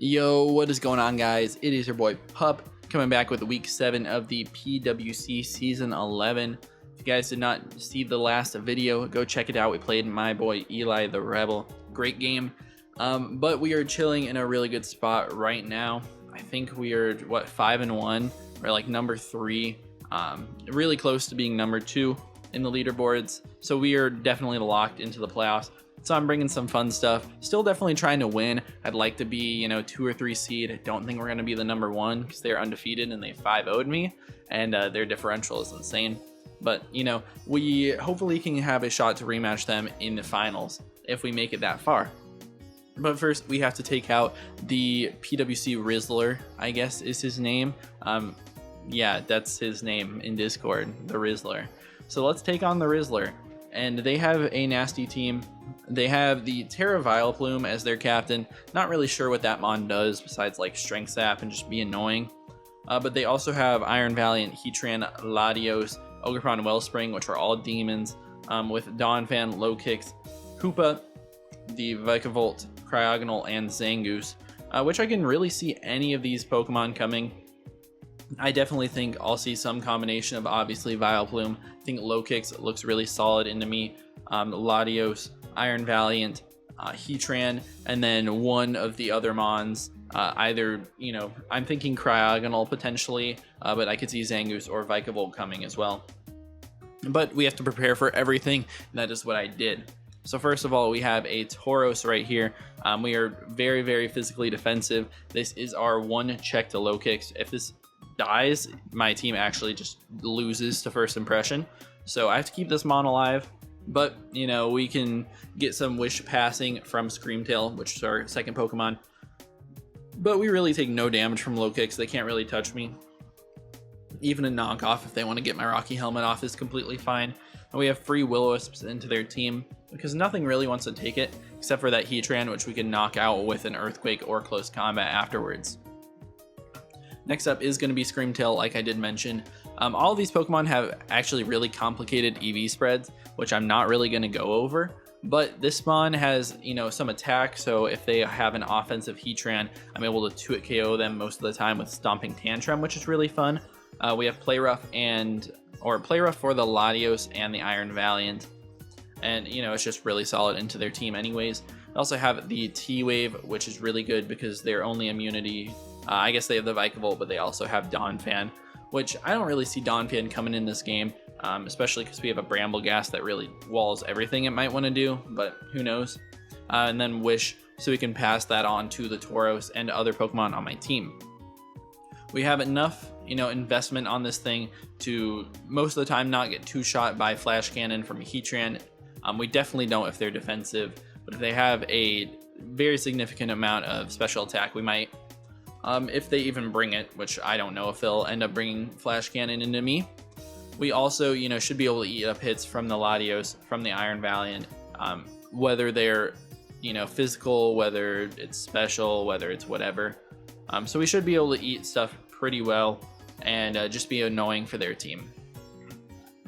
Yo, what is going on, guys? It is your boy Pup coming back with week 7 of the PWC season 11. If you guys did not see the last video, go check it out. We played my boy Eli the Rebel. Great game. But we are chilling in a really good spot right now. I think we are 5-1. We're like number 3, really close to being number 2 in the leaderboards. So we are definitely locked into the playoffs. So I'm bringing some fun stuff. Still definitely trying to win. I'd like to be, 2 or 3 seed. I don't think we're going to be the number 1 because they're undefeated and they 5-0'd me. And their differential is insane. But, we hopefully can have a shot to rematch them in the finals if we make it that far. But first, we have to take out the PWC Rizzler, I guess is his name. Yeah, that's his name in Discord, the Rizzler. So let's take on the Rizzler. And they have a nasty team. They have the Tera Vileplume as their captain. Not really sure what that mon does besides like Strength Sap and just be annoying. But they also have Iron Valiant, Heatran, Latios, Ogerpon, Wellspring, which are all demons, with Donphan, Low Kicks, Hoopa, the Vikavolt, Cryogonal, and Zangoose, which I can really see any of these Pokemon coming. I definitely think I'll see some combination of obviously Vileplume. I think Low Kicks looks really solid into me. Latios, Iron Valiant, Heatran, and then one of the other mons. Either, I'm thinking Cryogonal potentially, but I could see Zangoose or Vikavolt coming as well. But we have to prepare for everything, and that is what I did. So first of all, we have a Tauros right here. We are very, very physically defensive. This is our one check to Low Kicks. If this dies, my team actually just loses to first impression. So I have to keep this mon alive. But, we can get some Wish Passing from Screamtail, which is our second Pokemon. But we really take no damage from Low Kicks. They can't really touch me. Even a knockoff, if they want to get my Rocky Helmet off, is completely fine. And we have free Will-O-Wisps into their team, because nothing really wants to take it, except for that Heatran, which we can knock out with an Earthquake or close combat afterwards. Next up is going to be Screamtail, like I did mention. All of these Pokemon have actually really complicated EV spreads, which I'm not really going to go over. But this spawn has, some attack, so if they have an offensive Heatran, I'm able to 2-hit KO them most of the time with Stomping Tantrum, which is really fun. We have Play Rough for the Latios and the Iron Valiant. And, it's just really solid into their team anyways. They also have the T-Wave, which is really good because their only immunity... I guess they have the Vikavolt, but they also have Donphan, which I don't really see Donphan coming in this game, especially because we have a Brambleghast that really walls everything it might want to do, but who knows. And then Wish, so we can pass that on to the Tauros and other Pokemon on my team. We have enough, investment on this thing to most of the time not get two-shot by Flash Cannon from Heatran. We definitely don't if they're defensive, but if they have a very significant amount of special attack, we might. If they even bring it, which I don't know if they'll end up bringing Flash Cannon into me. We also, should be able to eat up hits from the Latios, from the Iron Valiant, whether they're, physical, whether it's special, whether it's whatever. So we should be able to eat stuff pretty well and just be annoying for their team.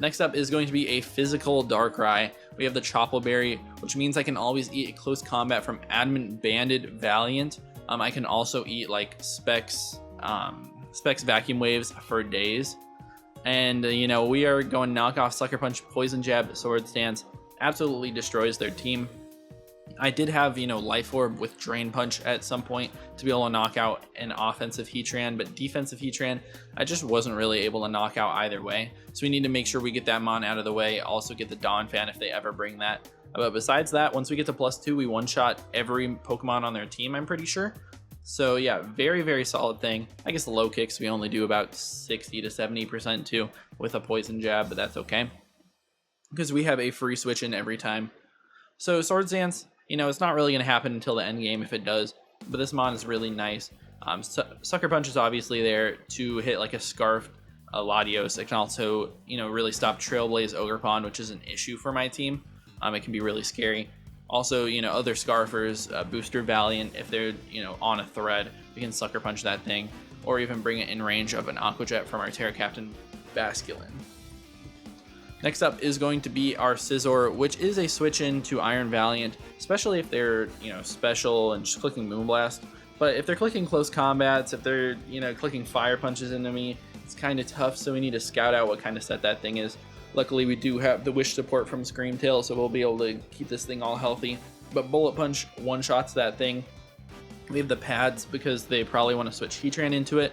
Next up is going to be a physical Darkrai. We have the Chople Berry, which means I can always eat a close combat from Adamant Banded Valiant. I can also eat like Specs Vacuum Waves for days. And, we are going knockoff, Sucker Punch, Poison Jab, Sword Stance. Absolutely destroys their team. I did have, Life Orb with Drain Punch at some point to be able to knock out an offensive Heatran, but defensive Heatran, I just wasn't really able to knock out either way. So we need to make sure we get that mon out of the way, also get the Donphan if they ever bring that. But besides that, once we get to +2, we one-shot every Pokemon on their team, I'm pretty sure. So yeah, very, very solid thing. I guess the Low Kicks, we only do about 60 to 70% too with a Poison Jab, but that's okay, because we have a free switch in every time. So Sword Dance, it's not really going to happen until the end game if it does, but this mon is really nice. Sucker Punch is obviously there to hit like a Scarf, a Latios. It can also, really stop Trailblaze Ogerpon, which is an issue for my team. It can be really scary. Also, other Scarfers, Booster Valiant, if they're, on a thread, we can Sucker Punch that thing, or even bring it in range of an Aqua Jet from our Terra Captain Basculin. Next up is going to be our Scizor, which is a switch in to Iron Valiant, especially if they're, special and just clicking Moonblast. But if they're clicking close combats, if they're, you know, clicking fire punches into me, it's kind of tough. So we need to scout out what kind of set that thing is. Luckily, we do have the wish support from Screamtail, so we'll be able to keep this thing all healthy. But Bullet Punch one-shots that thing. We have the pads because they probably want to switch Heatran into it,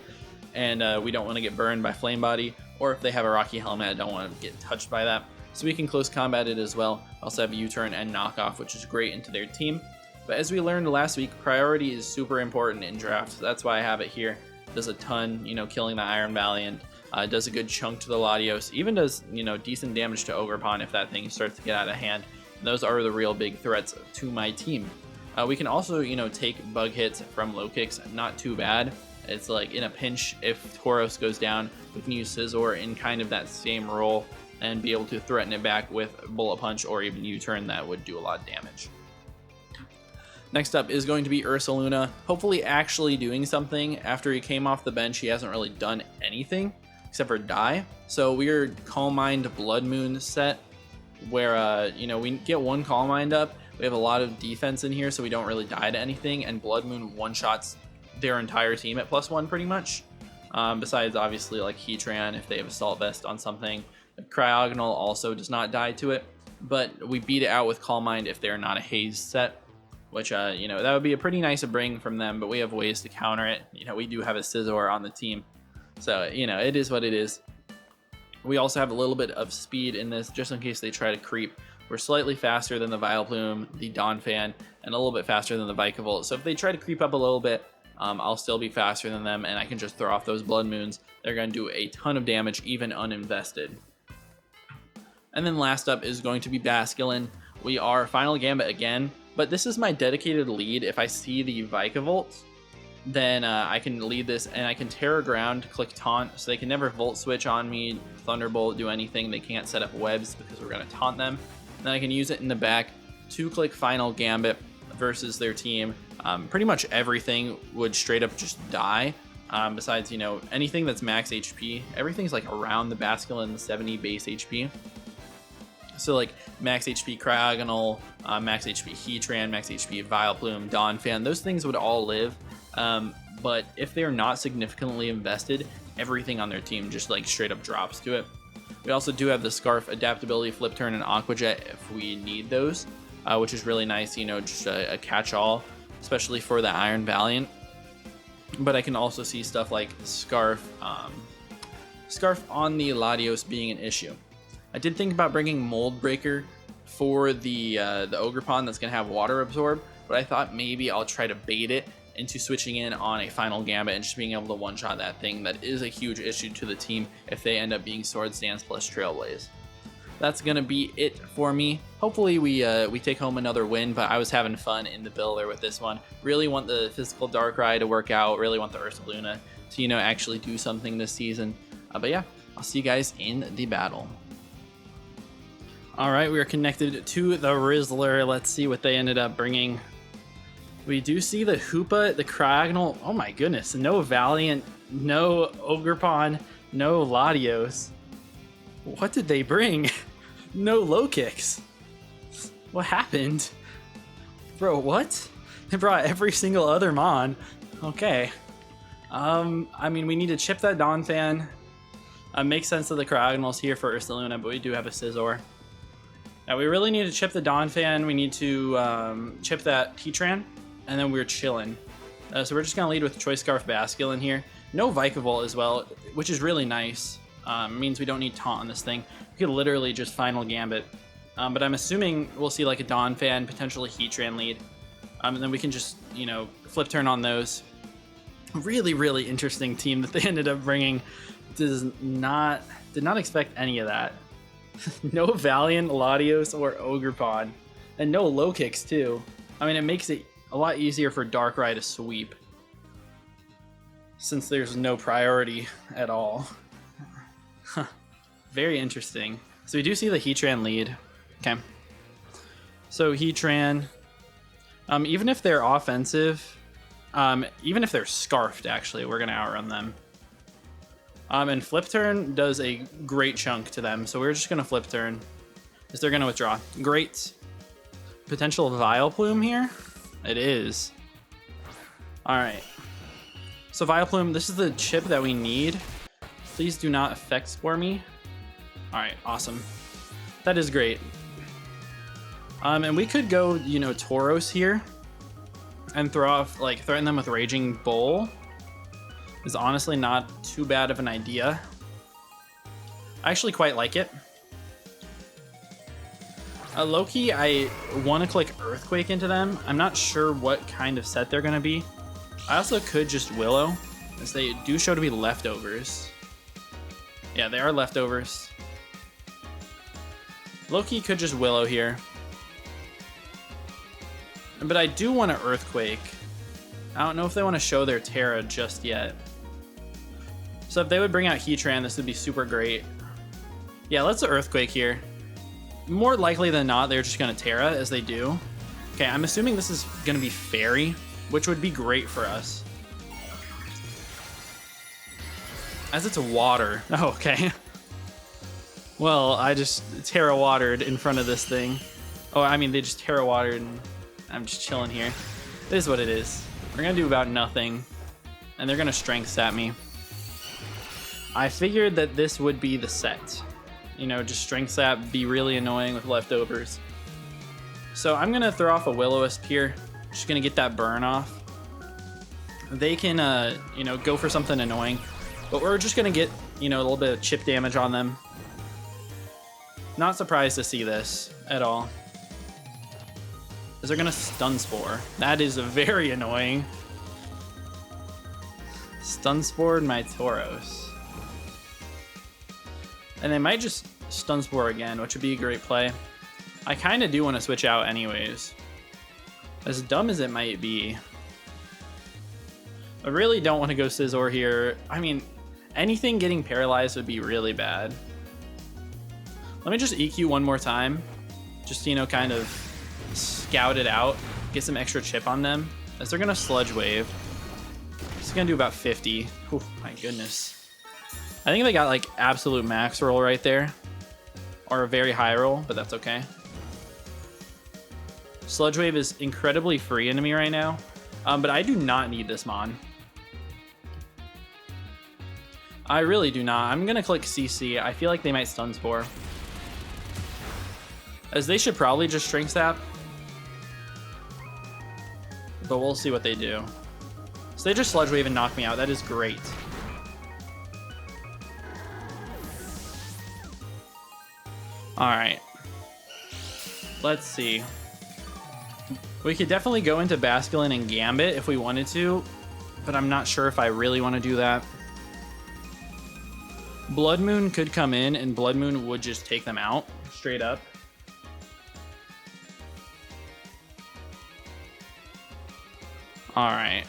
and we don't want to get burned by Flame Body. Or if they have a Rocky Helmet, I don't want to get touched by that. So we can close combat it as well. Also have U-turn and knockoff, which is great into their team. But as we learned last week, priority is super important in drafts. That's why I have it here. It does a ton, you know, killing the Iron Valiant. Does a good chunk to the Latios. Even does, you know, decent damage to Ogerpon if that thing starts to get out of hand. And those are the real big threats to my team. We can also, you know, take bug hits from low kicks. Not too bad. It's like in a pinch, if Tauros goes down, we can use Scizor in kind of that same role and be able to threaten it back with Bullet Punch or even U-turn. That would do a lot of damage. Next up is going to be Ursaluna, hopefully actually doing something. After he came off the bench, he hasn't really done anything except for die. So we're Calm Mind Blood Moon set where, you know, we get one Calm Mind up. We have a lot of defense in here, so we don't really die to anything. And Blood Moon one-shots their entire team at +1 pretty much. Besides, obviously, like Heatran, if they have Assault Vest on something. Cryogonal also does not die to it. But we beat it out with Calm Mind if they're not a Haze set. Which, you know, that would be a pretty nice bring from them, but we have ways to counter it. You know, we do have a Scizor on the team. So, you know, it is what it is. We also have a little bit of speed in this, just in case they try to creep. We're slightly faster than the Vileplume, the Donphan, and a little bit faster than the Vikavolt. So if they try to creep up a little bit, I'll still be faster than them, and I can just throw off those Blood Moons. They're going to do a ton of damage, even uninvested. And then last up is going to be Basculin. We are Final Gambit again. But this is my dedicated lead. If I see the Vikavolt, then I can lead this and I can Terra Ground, click Taunt, so they can never Volt Switch on me, Thunderbolt, do anything. They can't set up webs because we're going to taunt them. Then I can use it in the back to click Final Gambit versus their team. Pretty much everything would straight up just die. Besides, you know, anything that's max HP. Everything's like around the Basculin 70 base HP. So like max HP Cryogonal, max HP Heatran, max HP Vileplume, Donphan, those things would all live. But if they're not significantly invested, everything on their team just like straight up drops to it. We also do have the Scarf, Adaptability, Flip Turn, and Aqua Jet if we need those, which is really nice, you know, just a catch-all, especially for the Iron Valiant. But I can also see stuff like Scarf, Scarf on the Latios being an issue. I did think about bringing Mold Breaker for the Ogerpon that's going to have Water Absorb, but I thought maybe I'll try to bait it into switching in on a Final Gambit and just being able to one-shot that thing. That is a huge issue to the team if they end up being Swords Dance plus Trailblaze. That's going to be it for me. Hopefully we take home another win, but I was having fun in the builder with this one. Really want the physical Darkrai to work out, really want the Ursaluna to, you know, actually do something this season. But yeah, I'll see you guys in the battle. All right, we are connected to the Rizzler. Let's see what they ended up bringing. We do see the Hoopa, the Cryogonal. Oh my goodness, no Valiant, no Ogerpon, no Latios. What did they bring? No low kicks. What happened? Bro, what? They brought every single other Mon. Okay. I mean, we need to chip that Donphan. Makes sense that the Cryogonal's here for Ursaluna, but we do have a Scizor. Now we really need to chip the Donphan. We need to chip that Heatran, and then we're chilling. So we're just gonna lead with Choice Scarf Basculin here. No Vikavolt as well, which is really nice. Means we don't need Taunt on this thing. We could literally just Final Gambit. But I'm assuming we'll see like a Donphan, potentially Heatran lead. And then we can just, you know, Flip Turn on those. Really, really interesting team that they ended up bringing. Did not expect any of that. No Valiant, Latios, or Ogerpon. And no low kicks, too. I mean, it makes it a lot easier for Darkrai to sweep, since there's no priority at all. Very interesting. So we do see the Heatran lead. Okay. So Heatran, even if they're offensive, even if they're Scarfed, actually, we're going to outrun them. And Flip Turn does a great chunk to them, so we're just going to Flip Turn. Is they're going to withdraw. Great. Potential Vileplume here? It is. All right. So Vileplume, this is the chip that we need. Please do not effect spore me. All right, awesome. That is great. And we could go, you know, Tauros here and throw off, like, threaten them with Raging Bull. Is honestly not too bad of an idea. I actually quite like it. Low-key, I want to click Earthquake into them. I'm not sure what kind of set they're going to be. I also could just Willow, as they do show to be leftovers. Yeah, they are leftovers. Low-key could just Willow here. But I do want to Earthquake. I don't know if they want to show their Tera just yet. So if they would bring out Heatran, this would be super great. Yeah, let's Earthquake here. More likely than not, they're just going to Tera, as they do. Okay, I'm assuming this is going to be Fairy, which would be great for us. As it's water. Oh, okay. Well, I just Tera watered in front of this thing. Oh, I mean, they just Tera watered and I'm just chilling here. It is what it is. We're going to do about nothing. And they're going to Strength Sap me. I figured that this would be the set. You know, just Strength Sap, be really annoying with leftovers. So I'm going to throw off a Will-O-Wisp here. Just going to get that burn off. They can, you know, go for something annoying. But we're just going to get, you know, a little bit of chip damage on them. Not surprised to see this at all. Is they're going to Stun Spore. That is very annoying. Stun Spored my Tauros. And they might just Stun Spore again, which would be a great play. I kind of do want to switch out anyways. As dumb as it might be. I really don't want to go Scizor here. I mean, anything getting paralyzed would be really bad. Let me just EQ one more time. Just, you know, kind of scout it out. Get some extra chip on them. As they're going to Sludge Wave. It's going to do about 50. Oh, my goodness. I think they got, like, absolute max roll right there. Or a very high roll, but that's okay. Sludge Wave is incredibly free into me right now. But I do not need this Mon. I really do not. I'm going to click CC. I feel like they might Stun Spore. As they should probably just Strength Sap. But we'll see what they do. So they just Sludge Wave and knock me out. That is great. Alright. Let's see. We could definitely go into Basculin and Gambit if we wanted to. But I'm not sure if I really want to do that. Blood Moon could come in and Blood Moon would just take them out straight up. All right.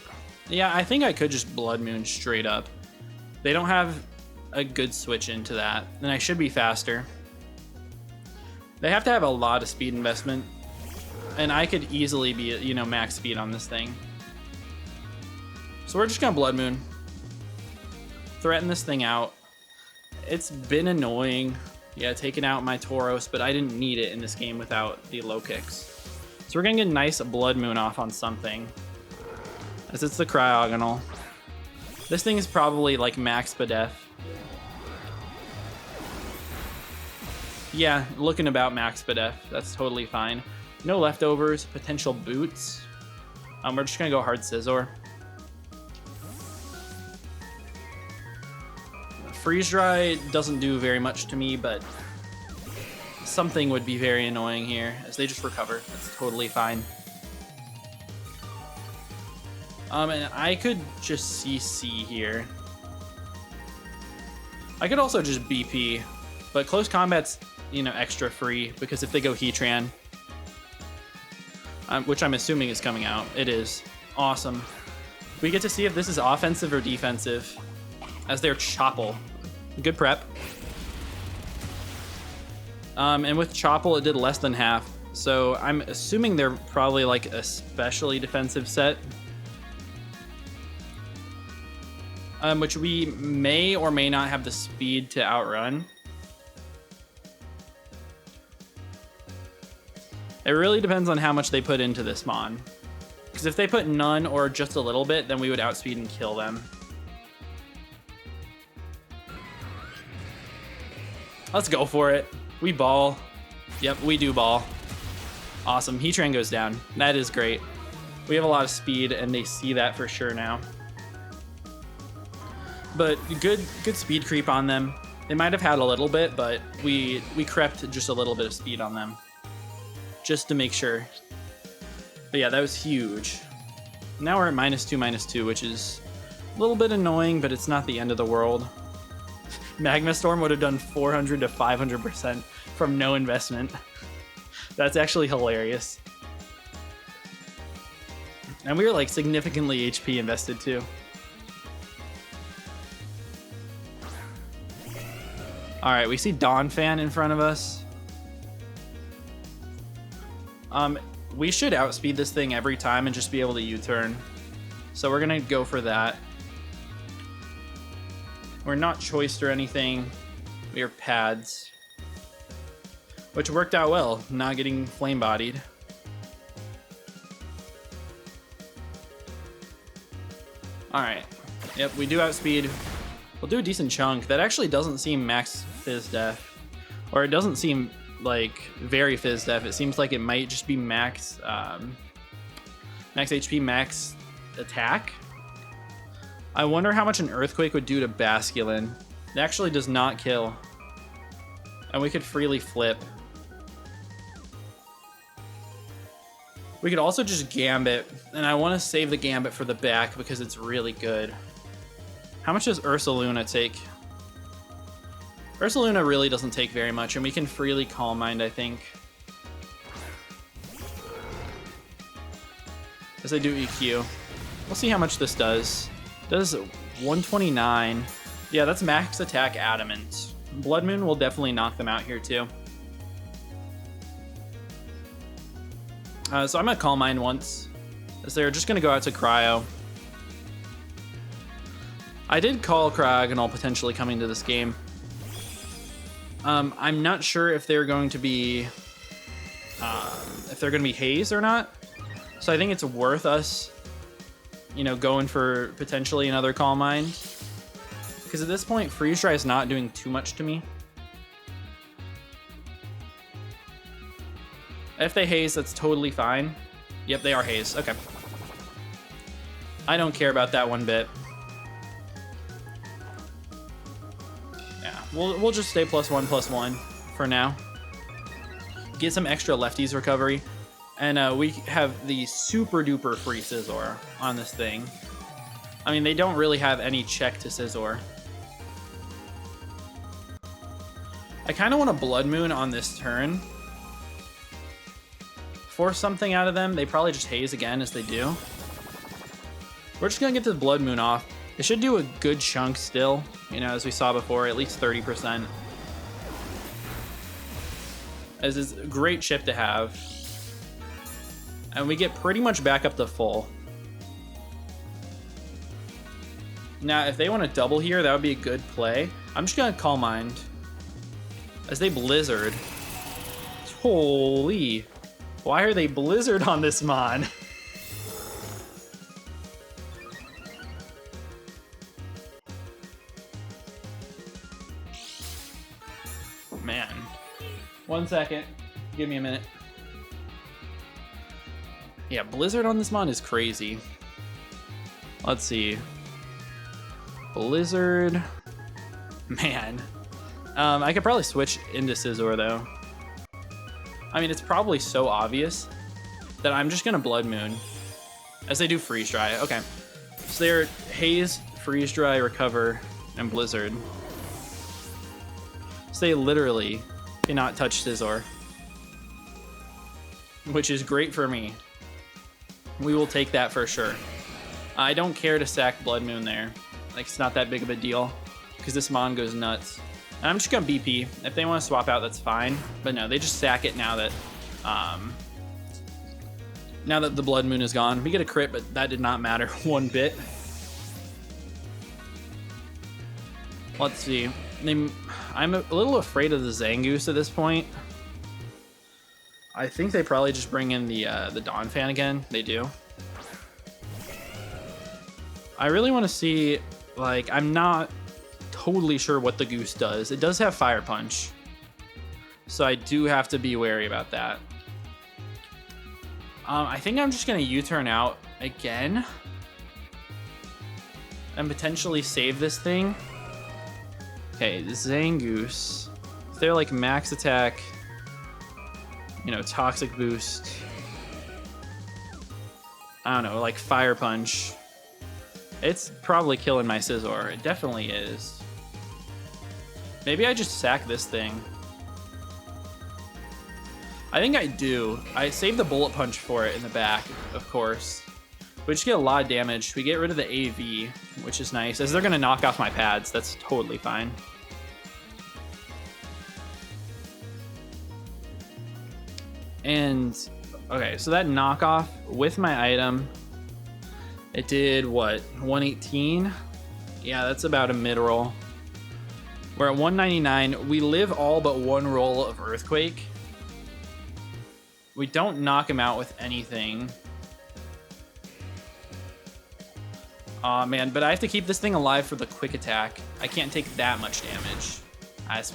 Yeah, I think I could just Blood Moon straight up. They don't have a good switch into that, and I should be faster. They have to have a lot of speed investment, and I could easily be, you know, max speed on this thing. So we're just gonna Blood Moon. Threaten this thing out. It's been annoying, yeah, taking out my Tauros, but I didn't need it in this game without the low kicks. So we're gonna get a nice Blood Moon off on something, as it's the Cryogonal. This thing is probably like max Spadef. Yeah, looking about max Spadef. That's totally fine. No leftovers, potential boots. We're just gonna go hard Scizor. Freeze Dry doesn't do very much to me, but something would be very annoying here as they just recover. That's totally fine. And I could just CC here. I could also just BP, but close combat's, you know, extra free because if they go Heatran, which I'm assuming is coming out, it is. Awesome. We get to see if this is offensive or defensive as their Chople. Good prep. And with Chople, it did less than half. So I'm assuming they're probably like a specially defensive set. Which we may or may not have the speed to outrun. It really depends on how much they put into this Mon. Because if they put none or just a little bit, then we would outspeed and kill them. Let's go for it. We ball. Yep, we do ball. Awesome. Heatran goes down. That is great. We have a lot of speed, and they see that for sure now. But good speed creep on them. They might have had a little bit, but we crept just a little bit of speed on them. Just to make sure. But yeah, that was huge. Now we're at -2/-2, which is a little bit annoying, but it's not the end of the world. Magma Storm would have done 400 to 500% from no investment. That's actually hilarious. And we were like significantly HP invested too. All right, we see Donphan in front of us. We should outspeed this thing every time and just be able to U-turn. So we're gonna go for that. We're not choiced or anything. We are pads. Which worked out well, not getting flame bodied. Alright. Yep, we do outspeed. We'll do a decent chunk. That actually doesn't seem max Fizz Def. Or it doesn't seem like very Fizz Def. It seems like it might just be max max HP, max attack. I wonder how much an Earthquake would do to Basculin. It actually does not kill. And we could freely flip. We could also just Gambit, and I want to save the Gambit for the back because it's really good. How much does Ursaluna take? Ursaluna really doesn't take very much, and we can freely Calm Mind, I think. As I do EQ. We'll see how much this does. Does 129. Yeah, that's max attack Adamant. Blood Moon will definitely knock them out here too. So I'm gonna Calm Mind once, as they're just gonna go out to Cryo. I did call Cryogonal potentially coming to this game. I'm not sure if they're going to be Haze or not. So I think it's worth us, you know, going for potentially another Calm Mind. Because at this point, Freeze Dry is not doing too much to me. If they Haze, that's totally fine. Yep, they are Haze. Okay. I don't care about that one bit. Yeah, we'll just stay +1/+1 for now. Get some extra lefties recovery. And we have the super duper free Scizor on this thing. I mean, they don't really have any check to Scizor. I kind of want a Blood Moon on this turn. Force something out of them. They probably just Haze again, as they do. We're just going to get the Blood Moon off. It should do a good chunk still, you know, as we saw before, at least 30%. As is a great chip to have. And we get pretty much back up to full. Now, if they want to double here, that would be a good play. I'm just going to Calm Mind. As they Blizzard. Holy. Why are they Blizzard on this Mon? Man. 1 second. Give me a minute. Yeah, Blizzard on this Mon is crazy. Let's see. Blizzard. Man. I could probably switch into Scizor, though. I mean, it's probably so obvious that I'm just going to Blood Moon. As they do Freeze Dry. Okay. So they're Haze, Freeze Dry, Recover, and Blizzard. So they literally cannot touch Scizor. Which is great for me. We will take that for sure. I don't care to sack Blood Moon there. Like, it's not that big of a deal. Because this Mon goes nuts. And I'm just going to BP. If they want to swap out, that's fine. But no, they just sack it now that the Blood Moon is gone. We get a crit, but that did not matter one bit. Let's see. I'm a little afraid of the Zangoose at this point. I think they probably just bring in the Donphan again. They do. I really want to see, like, I'm not totally sure what the goose does. It does have fire punch, so I do have to be wary about that. I think I'm just gonna U-turn out again and potentially save this thing. Okay, Zangoose. If they're like max attack, you know, toxic boost. I don't know, like fire punch. It's probably killing my Scizor. It definitely is. Maybe I just sack this thing. I think I do. I saved the bullet punch for it in the back, of course. We just get a lot of damage. We get rid of the AV, which is nice. As they're going to knock off my pads, that's totally fine. And, okay, so that knockoff with my item, it did, what, 118? Yeah, that's about a mid-roll. We're at 199. We live all but one roll of Earthquake. We don't knock him out with anything. Aw, man, but I have to keep this thing alive for the quick attack. I can't take that much damage.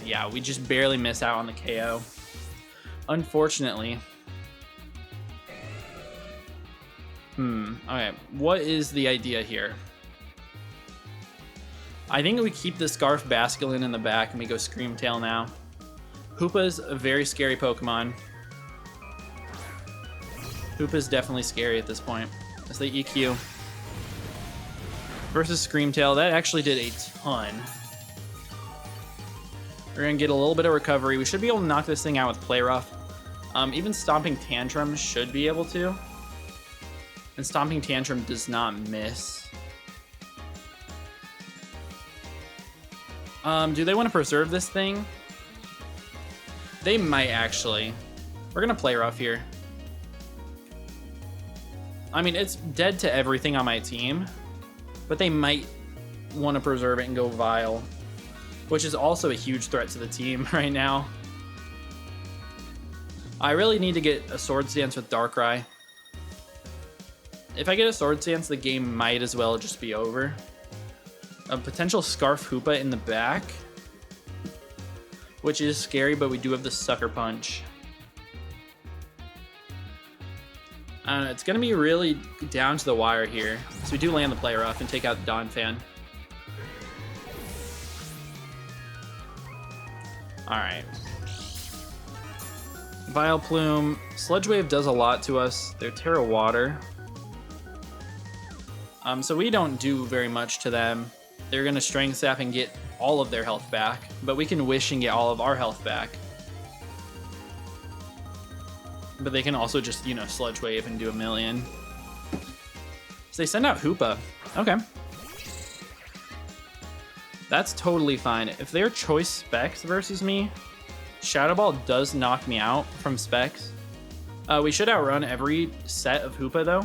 Yeah, we just barely miss out on the KO. Unfortunately. Okay, what is the idea here? I think we keep the Scarf Basculin in the back and we go Screamtail now. Hoopa's a very scary Pokemon. Hoopa's definitely scary at this point. As they EQ. Versus Screamtail, that actually did a ton. We're gonna get a little bit of recovery. We should be able to knock this thing out with Play Rough. Even Stomping Tantrum should be able to. And Stomping Tantrum does not miss. Do they want to preserve this thing? They might actually. We're gonna Play Rough here. I mean, it's dead to everything on my team, but they might want to preserve it and go Vile, which is also a huge threat to the team right now. I really need to get a Swords Dance with Darkrai. If I get a Swords Dance, the game might as well just be over. A potential Scarf Hoopa in the back, which is scary, but we do have the Sucker Punch. I don't know, it's going to be really down to the wire here. So we do land the Play Rough and take out the Donphan. Alright. Vileplume. Sludge Wave does a lot to us. They're Tera Water. So we don't do very much to them. They're going to Strength Sap and get all of their health back. But we can Wish and get all of our health back. But they can also just, you know, Sludge Wave and do a million. So they send out Hoopa. Okay. That's totally fine. If they're Choice Specs versus me, Shadow Ball does knock me out from Specs. We should outrun every set of Hoopa, though.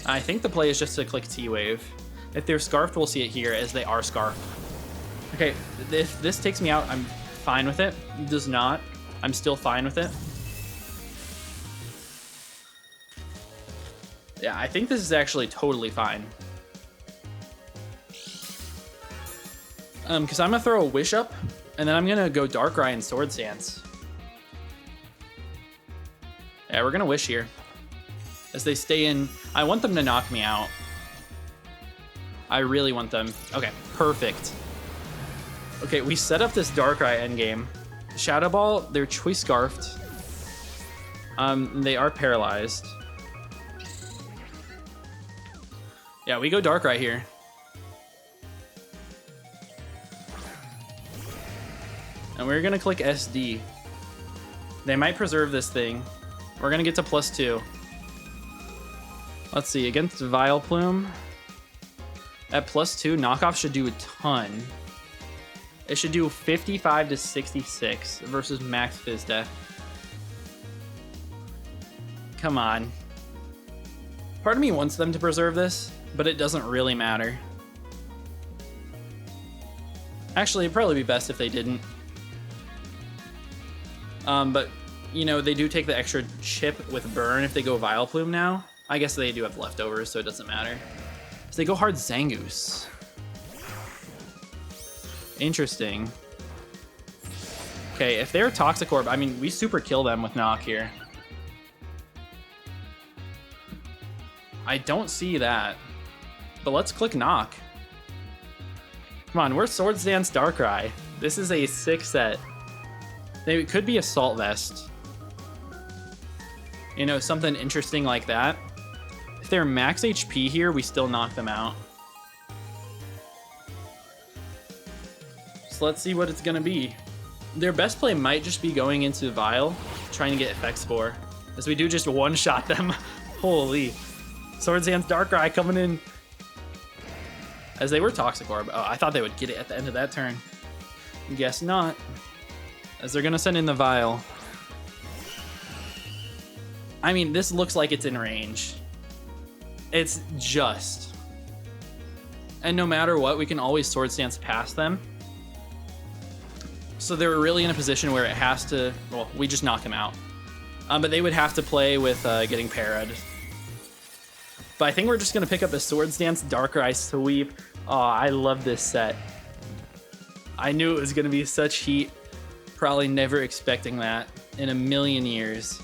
I think the play is just to click T-Wave. If they're Scarfed, we'll see it here, as they are Scarfed. Okay, if this takes me out, I'm fine with it. It does not. I'm still fine with it. Yeah, I think this is actually totally fine. Because I'm going to throw a Wish up, and then I'm going to go Darkrai and Swords Dance. Yeah, we're going to Wish here. As they stay in, I want them to knock me out. I really want them. Okay, perfect. Okay, we set up this Darkrai endgame. Shadow Ball, they're Choice Scarfed. They are paralyzed. Yeah, we go Darkrai here. And we're gonna click SD. They might preserve this thing. We're gonna get to +2. Let's see, against Vileplume. At +2, knockoff should do a ton. It should do 55 to 66 versus Max Fizdef. Come on. Part of me wants them to preserve this, but it doesn't really matter. Actually, it'd probably be best if they didn't. But, you know, they do take the extra chip with Burn if they go Vileplume now. I guess they do have leftovers, so it doesn't matter. So they go hard Zangoose. Interesting. Okay, if they're Toxic Orb, I mean, we super kill them with Knock here. I don't see that. But let's click Knock. Come on, we're Swords Dance Darkrai. This is a sick set. It could be Assault Vest. You know, something interesting like that. If they're max HP here, we still knock them out. So let's see what it's gonna be. Their best play might just be going into Vile, trying to get Effect Spore, as we do just one-shot them. Holy. Swords Dance Darkrai coming in. As they were Toxic Orb. Oh, I thought they would get it at the end of that turn. Guess not. As they're gonna send in the Vile. I mean, this looks like it's in range. It's just. And no matter what, we can always Swords Dance past them. So they're really in a position where it has to, well, we just knock them out. But they would have to play with getting parried. But I think we're just going to pick up a Swords Dance Darkrai sweep. Oh, I love this set. I knew it was going to be such heat. Probably never expecting that in a million years.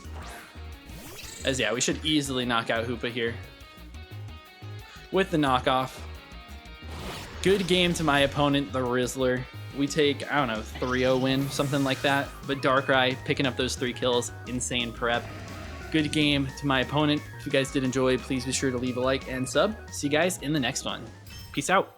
As yeah, we should easily knock out Hoopa here. With the knockoff. Good game to my opponent, the Rizzler. We take, I don't know, 3-0 win, something like that. But Darkrai picking up those 3 kills, insane prep. Good game to my opponent. If you guys did enjoy, please be sure to leave a like and sub. See you guys in the next one. Peace out.